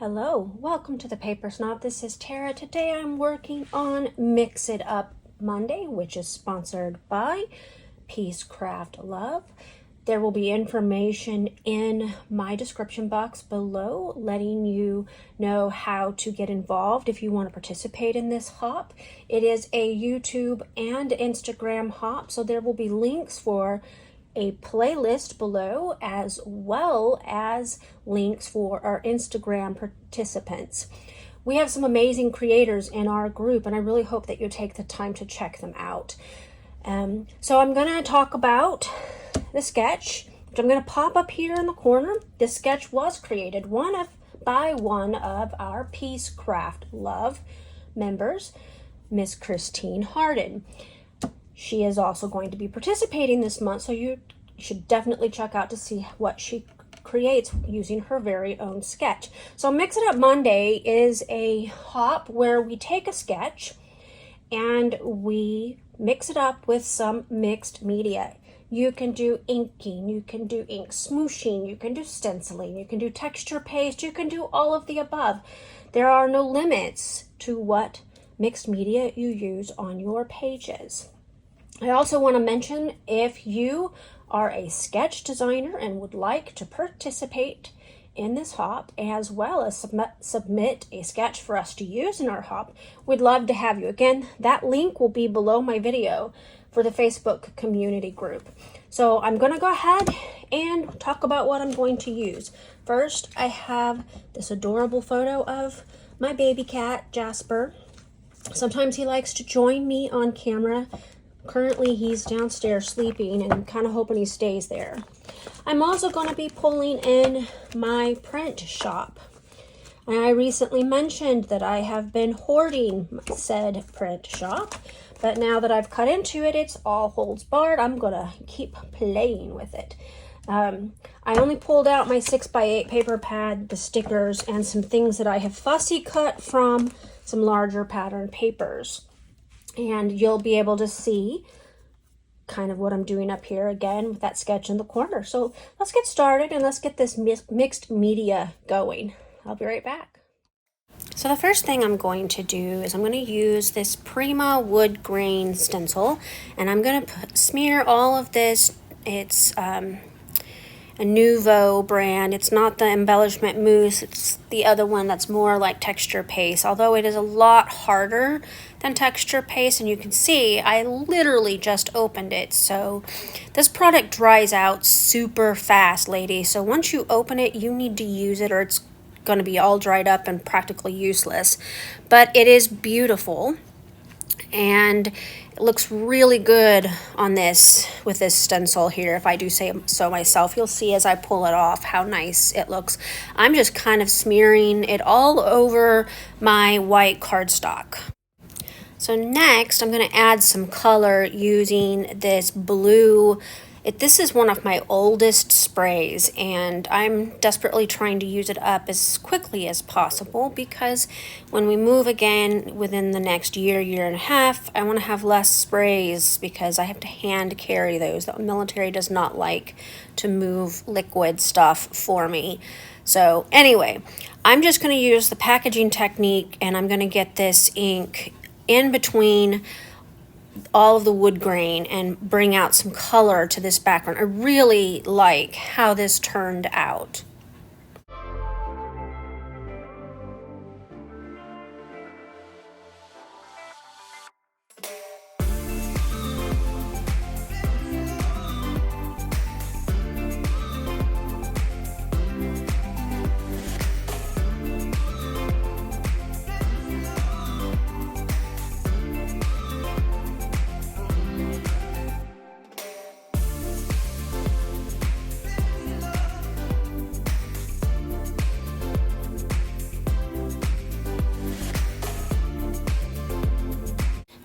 Hello, welcome to the Paper Snob. This is Tara. Today I'm working on Mix It Up Monday, which is sponsored by Peace Craft Love. There will be information in my description box below letting you know how to get involved if you want to participate in this hop. It is a YouTube and Instagram hop, so there will be links for a playlist below as well as links for our Instagram participants. We have some amazing creators in our group, and I really hope that you take the time to check them out. So I'm going to talk about the sketch, which I'm going to pop up here in the corner. This sketch was created by one of our Peace Craft Love members, Miss Kristen Harden. She is also going to be participating this month, so you should definitely check out to see what she creates using her very own sketch. So Mix It Up Monday is a hop where we take a sketch and we mix it up with some mixed media. You can do inking, you can do ink smooshing, you can do stenciling, you can do texture paste, you can do all of the above. There are no limits to what mixed media you use on your pages. I also want to mention, if you are a sketch designer and would like to participate in this hop as well as submit a sketch for us to use in our hop, we'd love to have you. Again, that link will be below my video for the Facebook community group. So I'm going to go ahead and talk about what I'm going to use. First, I have this adorable photo of my baby cat, Jasper. Sometimes he likes to join me on camera. Currently, he's downstairs sleeping, and I'm kind of hoping he stays there. I'm also going to be pulling in my print shop. And I recently mentioned that I have been hoarding said print shop, but now that I've cut into it, it's all holds barred. I'm going to keep playing with it. I only pulled out my 6x8 paper pad, the stickers, and some things that I have fussy cut from some larger pattern papers. And you'll be able to see kind of what I'm doing up here again with that sketch in the corner. So let's get started and let's get this mixed media going. I'll be right back. So the first thing I'm going to do is I'm going to use this Prima wood grain stencil, and I'm going to smear all of this. It's a Nouveau brand. It's not the embellishment mousse, it's the other one that's more like texture paste, although it is a lot harder than texture paste. And you can see I literally just opened it, so this product dries out super fast, ladies. So once you open it, you need to use it or it's going to be all dried up and practically useless. But it is beautiful, and it looks really good on this with this stencil here. If I do say so myself, you'll see as I pull it off how nice it looks. I'm just kind of smearing it all over my white cardstock. So next I'm going to add some color using this blue. This is one of my oldest sprays, and I'm desperately trying to use it up as quickly as possible because when we move again within the next year and a half, I want to have less sprays because I have to hand carry those. The military does not like to move liquid stuff for me. So anyway, I'm just going to use the packaging technique, and I'm going to get this ink in between all of the wood grain and bring out some color to this background. I really like how this turned out.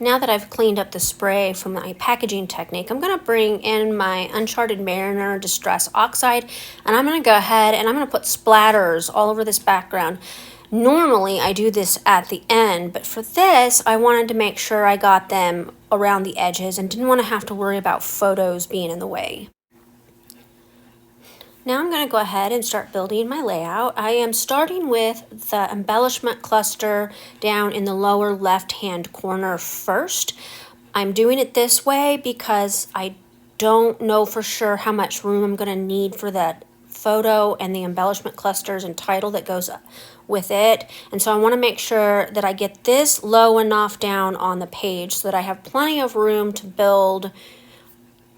Now that I've cleaned up the spray from my packaging technique, I'm going to bring in my Uncharted Mariner Distress Oxide, and I'm going to go ahead and I'm going to put splatters all over this background. Normally I do this at the end, but for this I wanted to make sure I got them around the edges and didn't want to have to worry about photos being in the way. Now I'm going to go ahead and start building my layout. I am starting with the embellishment cluster down in the lower left-hand corner first. I'm doing it this way because I don't know for sure how much room I'm going to need for that photo and the embellishment clusters and title that goes with it. And so I want to make sure that I get this low enough down on the page so that I have plenty of room to build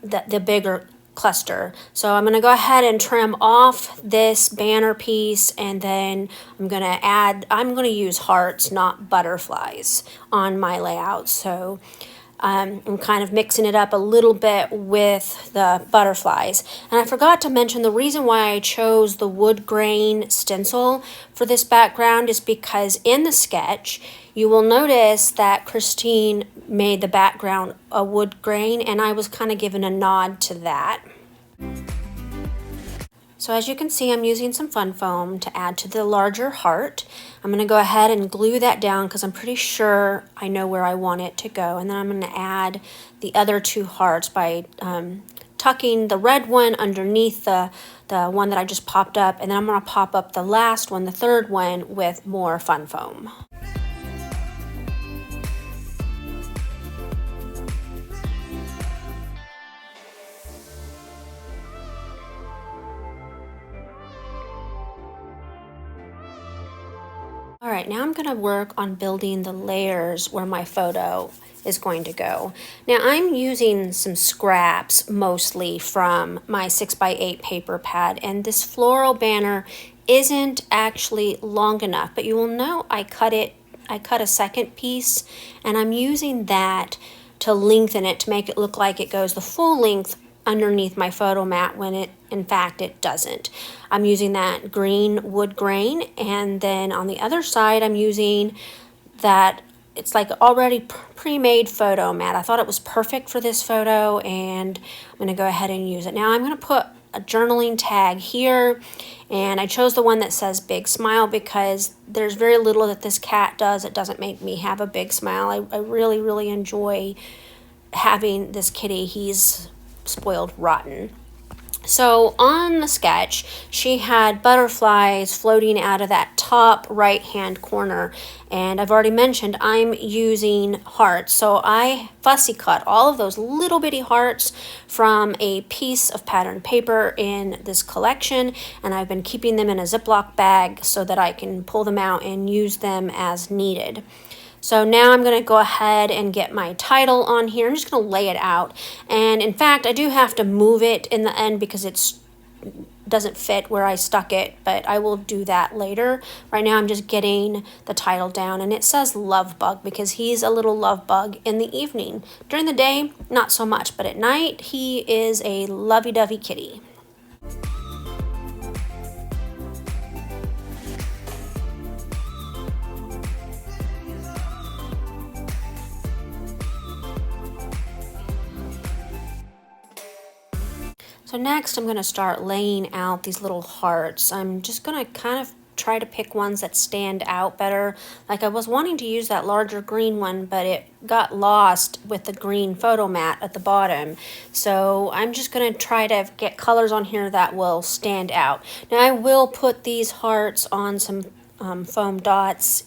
the bigger cluster. So I'm going to go ahead and trim off this banner piece, and then I'm going to use hearts, not butterflies on my layout. So I'm kind of mixing it up a little bit with the butterflies. And I forgot to mention the reason why I chose the wood grain stencil for this background is because in the sketch, you will notice that Christine made the background a wood grain, and I was kind of given a nod to that. So as you can see, I'm using some fun foam to add to the larger heart. I'm going to go ahead and glue that down because I'm pretty sure I know where I want it to go. And then I'm going to add the other two hearts by tucking the red one underneath the one that I just popped up. And then I'm going to pop up the last one, the third one, with more fun foam. All right, now I'm going to work on building the layers where my photo is going to go. Now I'm using some scraps mostly from my 6x8 paper pad, and this floral banner isn't actually long enough, but you will note I cut a second piece, and I'm using that to lengthen it to make it look like it goes the full length underneath my photo mat when in fact it doesn't. I'm using that green wood grain, and then on the other side I'm using that, it's like already pre-made photo mat. I thought it was perfect for this photo, and I'm going to go ahead and use it. Now I'm going to put a journaling tag here, and I chose the one that says big smile because there's very little that this cat does. It doesn't make me have a big smile. I really enjoy having this kitty. He's spoiled rotten. So on the sketch, she had butterflies floating out of that top right hand corner, and I've already mentioned I'm using hearts, so I fussy cut all of those little bitty hearts from a piece of patterned paper in this collection, and I've been keeping them in a Ziploc bag so that I can pull them out and use them as needed. So now I'm going to go ahead and get my title on here. I'm just going to lay it out. And in fact, I do have to move it in the end because it doesn't fit where I stuck it, but I will do that later. Right now I'm just getting the title down, and it says love bug because he's a little love bug in the evening. During the day, not so much, but at night he is a lovey-dovey kitty. So next I'm going to start laying out these little hearts. I'm just going to kind of try to pick ones that stand out better. Like I was wanting to use that larger green one, but it got lost with the green photo mat at the bottom. So I'm just going to try to get colors on here that will stand out. Now I will put these hearts on some foam dots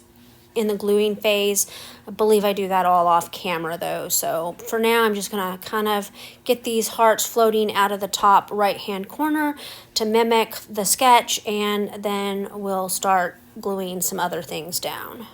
in the gluing phase. I believe I do that all off camera though. So for now, I'm just gonna kind of get these hearts floating out of the top right-hand corner to mimic the sketch, and then we'll start gluing some other things down.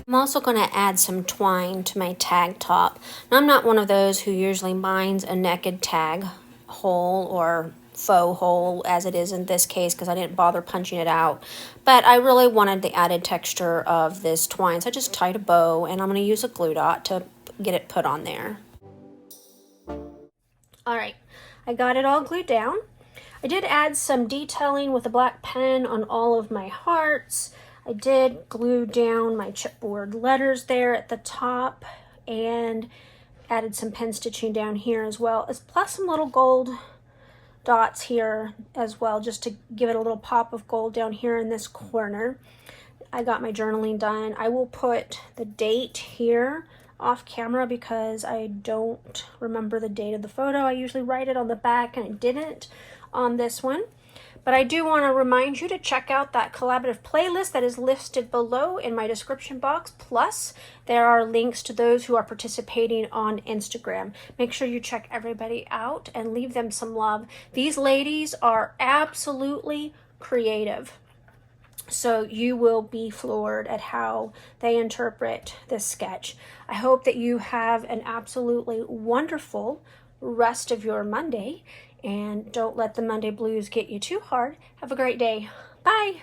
I'm also going to add some twine to my tag top. Now, I'm not one of those who usually minds a naked tag hole or faux hole as it is in this case because I didn't bother punching it out, but I really wanted the added texture of this twine, so I just tied a bow, and I'm going to use a glue dot to get it put on there. All right, I got it all glued down. I did add some detailing with a black pen on all of my hearts. I did glue down my chipboard letters there at the top and added some pen stitching down here as well, plus some little gold dots here as well, just to give it a little pop of gold down here in this corner. I got my journaling done. I will put the date here off camera because I don't remember the date of the photo. I usually write it on the back and I didn't on this one. But I do want to remind you to check out that collaborative playlist that is listed below in my description box. Plus, there are links to those who are participating on Instagram. Make sure you check everybody out and leave them some love. These ladies are absolutely creative. So you will be floored at how they interpret this sketch. I hope that you have an absolutely wonderful rest of your Monday. And don't let the Monday blues get you too hard. Have a great day. Bye.